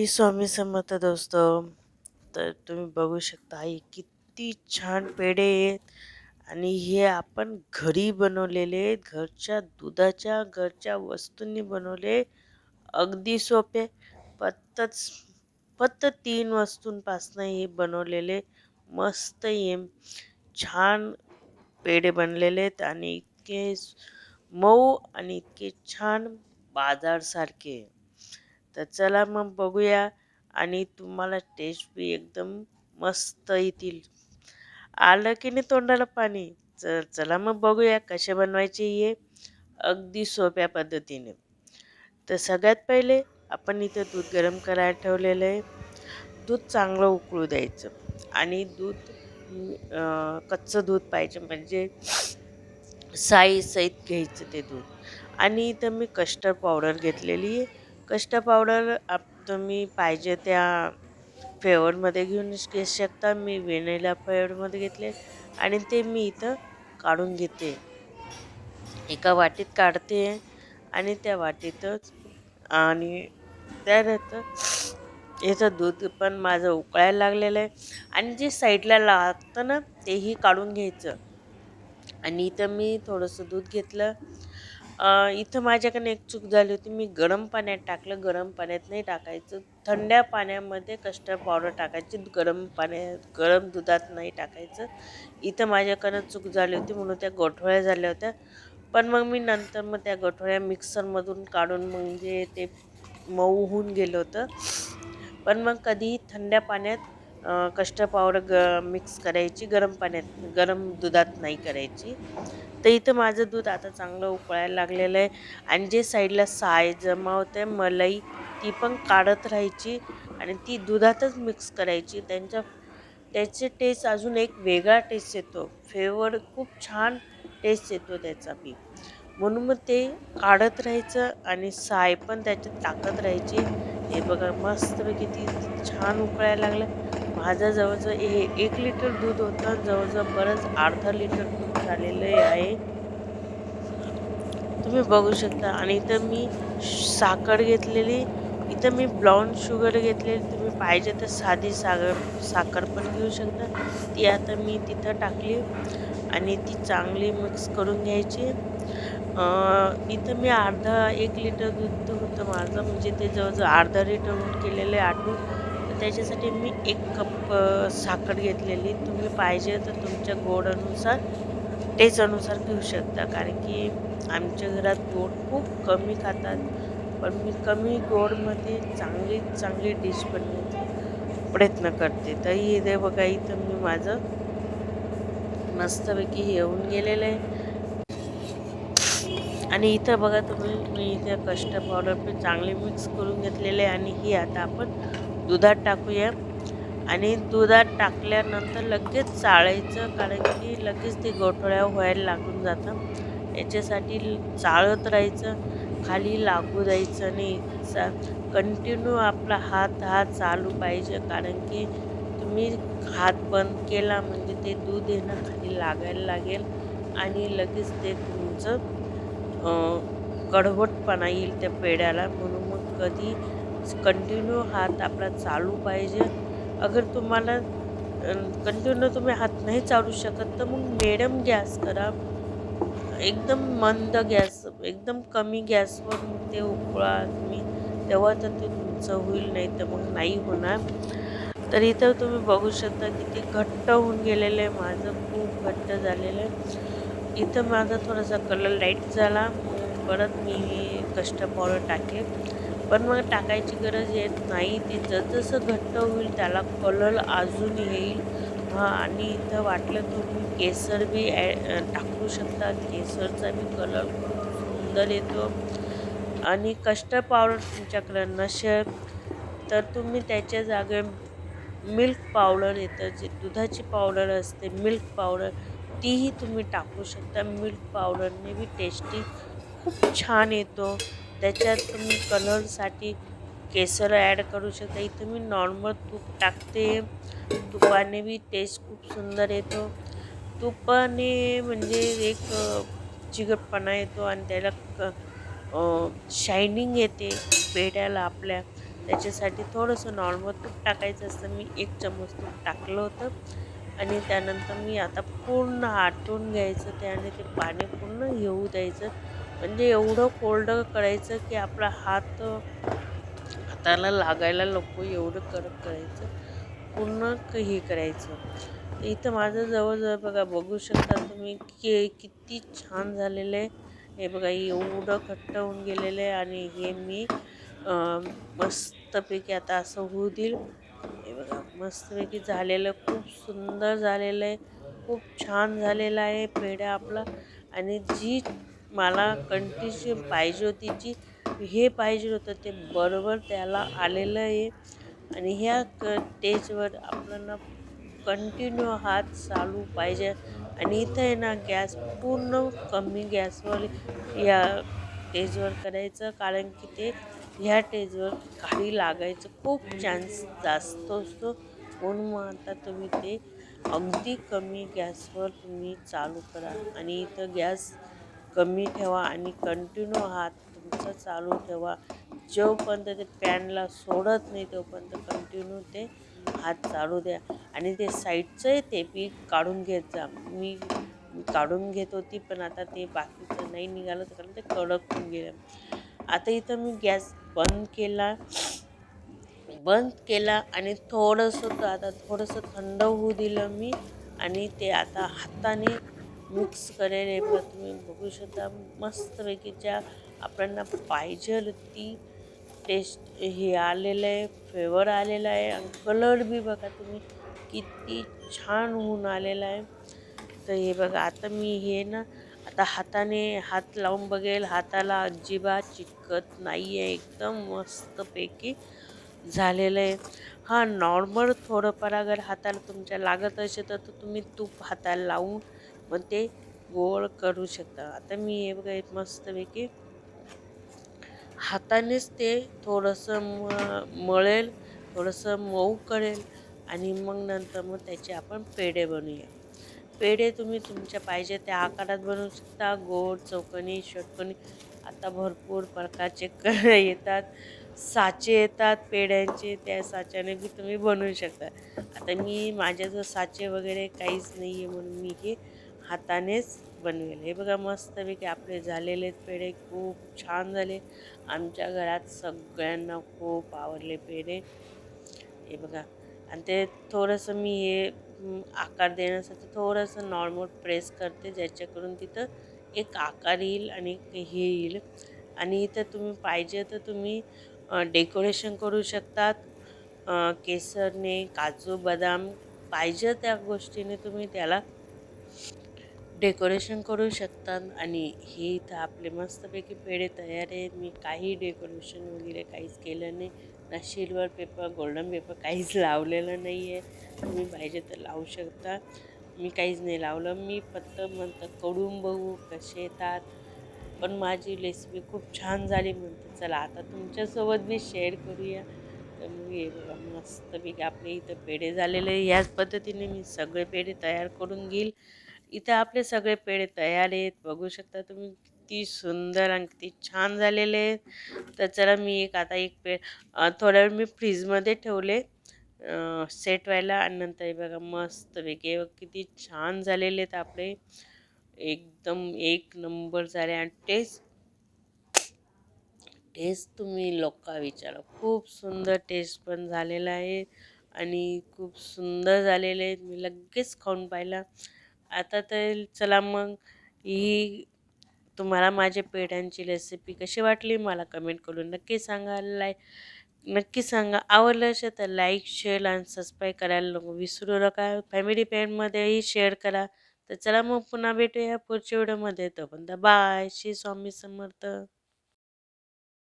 श्री स्वामी समर्थ दोस्त. तर तुम्ही बघू शकता हे किती छान पेढे आहेत आणि हे आपण घरी बनवलेले आहेत. घरच्या दुधाच्या घरच्या वस्तूंनी बनवले. अगदी सोपे. फक्तच फक्त 3 वस्तूंपासनं हे बनवलेले मस्त हे छान पेढे बनलेले आहेत आणि इतके मऊ आणि इतके छान बाजारसारखे. तर चला मग बघूया आणि तुम्हाला टेस्ट बी एकदम मस्त येतील. आलं की नाही तोंडाला पाणी. चला मग बघूया कसे बनवायचे हे अगदी सोप्या पद्धतीने. तर सगळ्यात पहिले आपण इथं दूध गरम करायला ठेवलेलं आहे. दूध चांगलं उकळू द्यायचं आणि कच्चं दूध पाहिजे म्हणजे साईसहित घ्यायचं ते दूध. आणि इथं मी कस्टर्ड पावडर घेतलेली आहे. कस्टर्ड पावडर तुम्ही पाहिजे त्या फ्लेवरमध्ये घेऊ शकता. मी व्हॅनिला फ्लेवरमध्ये घेतले आणि ते मी इथं काढून घेते. एका वाटीत काढते आणि त्या वाटीतच आणि त्यानंतर याचं दूध पण माझं उकळायला लागलेलं आहे आणि जे साईडला लागतं ना तेही काढून घ्यायचं. आणि इथं मी थोडंसं दूध घेतलं. इथं माझ्याकडनं एक चूक झाली होती. मी गरम पाण्यात टाकलं. गरम पाण्यात नाही टाकायचं. थंड्या पाण्यामध्ये कस्टर्ड पावडर टाकायची. गरम दुधात नाही टाकायचं. इथं माझ्याकडनं चूक झाली होती म्हणून त्या गोठवळ्या झाल्या होत्या. पण मग मी नंतर त्या गोठवळ्या मिक्सरमधून काढून म्हणजे ते मऊ होऊन गेलं होतं. पण मग कधीही थंड्या पाण्यात कस्टर्ड पावडर मिक्स करायची. गरम दुधात नाही करायची. तर इथं माझं दूध आता चांगलं उकळायला लागलेलं आहे आणि जे साईडला साय जमा होते मलाई ती पण काढत राहायची आणि ती दुधातच मिक्स करायची. त्याचे टेस्ट अजून एक वेगळा टेस्ट येतो. फ्लेवर खूप छान टेस्ट येतो त्याचा बी. म्हणून मग ते काढत राहायचं आणि साय पण त्याच्यात टाकत राहायची. हे बघा मस्तपैकी ती छान उकळायला लागलं. माझं जवळजवळ हे 1 लिटर दूध होतं. जवळजवळ बरंच अर्धा लिटर दूध झालेलं आहे. तुम्ही बघू शकता. आणि इथं मी साखर घेतलेली. इथं मी ब्राऊन शुगर घेतलेली. तुम्ही पाहिजे तर साधी साखर पण घेऊ शकता. ती आता मी तिथं टाकली आणि ती चांगली मिक्स करून घ्यायची. इथं मी 1 लिटर दूध होतं माझं म्हणजे ते जवळजवळ अर्धा लिटर होऊन गेलेलं आहे आटून. तर त्याच्यासाठी मी 1 कप साखर घेतलेली. तुम्ही पाहिजे तर तुमच्या गोडानुसार टेस्टनुसार घेऊ शकता. कारण की आमच्या घरात गोड खूप कमी खातात. पण मी कमी गोडमध्ये चांगली डिश बनवण्याचा प्रयत्न करते. तर इथे बघा इथं मी माझं मस्तपैकी हे येऊन गेलेलं आहे. आणि इथं बघा तुम्ही मी इथे कस्टर्ड पावडर पण चांगली मिक्स करून घेतलेले आहे आणि ही आता आपण दुधात टाकूया. आणि दुधात टाकल्यानंतर लगेच चाळायचं कारण की लगेच ते गोठळ्या व्हायला लागून जातं. याच्यासाठी चाळत राहायचं. खाली लागू द्यायचं नाही. कंटिन्यू आपला हात चालू पाहिजे कारण की तुम्ही हात बंद केला म्हणजे ते दूध येणं खाली लागायला लागेल आणि लगेच ते तुमचं कडवटपणा येईल त्या पेढ्याला. म्हणून मग कधी कंटिन्यू हात आपला चालू पाहिजे. अगर तुम्हाला कंटिन्यू तुम्ही हात नाही चालू शकत तर मग मिडियम गॅस करा. एकदम मंद गॅस एकदम कमी गॅसवर मग ते उकळा तुम्ही. तेव्हा तर ते तुमचं होईल नाही तर मग नाही होणार. तर इथं तुम्ही बघू शकता की ते घट्ट होऊन गेलेलं आहे. माझं खूप घट्ट झालेलं आहे. इथं माझा थोडासा कलर लाईट झाला. मग परत मी कस्टर्ड पावडर टाकले. पण मग टाकायची गरज येत नाही. ते जसजसं घट्ट होईल त्याला कलर अजून येईल. आणि इथं वाटलं तुम्ही केसर बी टाकू शकता. केसरचा बी कलर खूप सुंदर येतो. आणि कस्टर्ड पावडर तुमच्याकडे नसेल तर तुम्ही त्याच्या जागे मिल्क पावडर येतं जे दुधाची पावडर असते मिल्क पावडर तीही तुम्ही टाकू शकता. मिल्क पावडरने बी टेस्टी खूप छान येतो. त्याच्यात तुम्ही कलरसाठी केसर ॲड करू शकता. इथं मी नॉर्मल तूप टाकते. तुपाने बी टेस्ट खूप सुंदर येतो. तुपाने म्हणजे एक चिकटपणा येतो आणि त्याला शायनिंग येते पेढ्याला आपल्या. त्याच्यासाठी थोडंसं नॉर्मल तूप टाकायचं असतं. मी 1 चम्मच तूप टाकलं होतं आणि त्यानंतर मी आता पूर्ण आटून घ्यायचं ते आणि ते पाणी पूर्ण येऊ द्यायचं. म्हणजे एवढं कोरडं करायचं की आपला हाताला लागायला नको एवढं कडक करायचं. पूर्ण हे करायचं. तर इथं माझं जवळ बघा बघू शकता तुम्ही की किती छान झालेलं आहे. हे बघा एवढं घट्ट होऊन गेलेलं आहे आणि हे मी अ, मस्तपैकी आता असं होऊ देईल. हे बघा मस्तपैकी झालेलं खूप सुंदर झालेलं आहे. खूप छान झालेला आहे पेढा आपला आणि जी मला कंडिशन पाहिजे होती, जी हे पाहिजे होतं ते बरोबर त्याला आलेलं आहे आणि ह्या स्टेजवर आपल्याला कंटिन्यू हात चालू पाहिजे आणि इथं आहे ना गॅस पूर्ण कमी गॅसवर या स्टेजवर करायचं कारण की ते ह्या स्टेजवर काडी लागायचं खूप चान्स जास्त असतो. म्हणून मग आता तुम्ही ते अगदी कमी गॅसवर तुम्ही चालू करा आणि इथं गॅस कमी ठेवा आणि कंटिन्यू हात तुमचा चालू ठेवा. जोपर्यंत ते पॅनला सोडत नाही तोपर्यंत कंटिन्यू ते हात चालू द्या आणि ते साईडचं आहे ते पीठ काढून घेत जा. मी काढून घेत होती पण आता ते बाकीचं नाही निघालं कारण ते कडक होऊन गेलं. आता इथं मी गॅस बंद केला आणि आता थोडंसं थंड होऊ दिलं मी आणि ते आता हाताने मिक्स करेल. हे बघा तुम्ही बघू शकता मस्तपैकी ज्या आपल्याला पाहिजेल ती टेस्ट हे आलेलं आहे, फ्लेवर आलेला आहे आणि कलर बी बघा तुम्ही किती छान होऊन आलेला आहे. तर हे बघा आता मी हे ना आता हाताने हात लावून बघेल, हाताला अजिबात चिटकत नाही आहे. एकदम मस्तपैकी झालेलं आहे. हां, नॉर्मल थोडंफार अगर हाताला तुमच्या लागत असेल तर तुम्ही तूप हाताला लावून मग ते गोल करू शकता. आता मी हे बघा एक मस्तपैकी हातानेच ते थोडंसं मळेल, थोडंसं मऊ करेल आणि मग त्याचे आपण पेढे बनवूया. पेढे तुम्ही तुमच्या पाहिजे त्या आकारात बनवू शकता. गोल, चौकोनी, षटकोनी आता भरपूर प्रकारचे येतात. साचे येतात पेढ्यांचे, त्या साच्याने बी तुम्ही बनवू शकता. आता माझ्याजवळ साचे वगैरे काहीच नाही आहे म्हणून मी हे हातानेच बनवेल. हे बघा मस्तपैकी आपले झालेले आहेत पेढे खूप छान झाले. आमच्या घरात सगळ्यांना खूप आवडले पेढे. हे बघा आणि ते थोडंसं मी हे आकार देण्यासाठी थोडंसं नॉर्मल प्रेस करते ज्याच्याकडून तिथं एक आकार येईल आणि एक हे येईल आणि इथं तुम्ही पाहिजे तर तुम्ही डेकोरेशन करू शकतात. केसरने, काजू, बदाम पाहिजे त्या गोष्टीने तुम्ही त्याला डेकोरेशन करू शकतात आणि हे इथं आपले मस्तपैकी पेढे तयार आहेत. मी काही डेकोरेशन वगैरे काहीच केलं नाही. ना सिल्वर पेपर, गोल्डन पेपर काहीच लावलेलं नाही आहे. तुम्ही पाहिजे तर लावू शकता. मी काहीच नाही लावलं. मी फक्त म्हणतं करून बघू कसे येतात. पण माझी रेसिपी खूप छान झाली म्हणते चला आता तुमच्यासोबत मी शेअर करूया. तर मग हे बघा मस्तपैकी आपले इथं पेढे झालेले आहे. ह्याच पद्धतीने मी सगळे पेढे तयार करून घेईल. इथे आपले सगळे पेढे तयार आहेत. बघू शकता तुम्ही किती सुंदर आणि किती छान झालेले आहेत. तर चला मी आता एक थोड्या वेळ मी फ्रीजमध्ये ठेवले सेट व्हायला आणि नंतर हे बघा मस्तपैकी हे बघा किती छान झालेले आहेत आपले. एकदम एक नंबर झाले आणि टेस्ट टेस्ट तुम्ही लोका विचारा. खूप सुंदर टेस्ट पण झालेला आहे आणि खूप सुंदर झालेले आहेत. मी लगेच खाऊन पाहिला. आता तर चला मग ही तुम्हाला माझ्या पेढ्यांची रेसिपी कशी वाटली मला कमेंट करून नक्की सांगा. नक्की सांगा. आवडलं असेल तर लाईक, शेअर आणि सबस्क्राईब करायला विसरू नका. फॅमिली फ्रेंडमध्येही शेअर करा. तर चला मग पुन्हा भेटूया पुढच्या व्हिडिओमध्ये. तोपर्यंत बाय. श्री स्वामी समर्थ.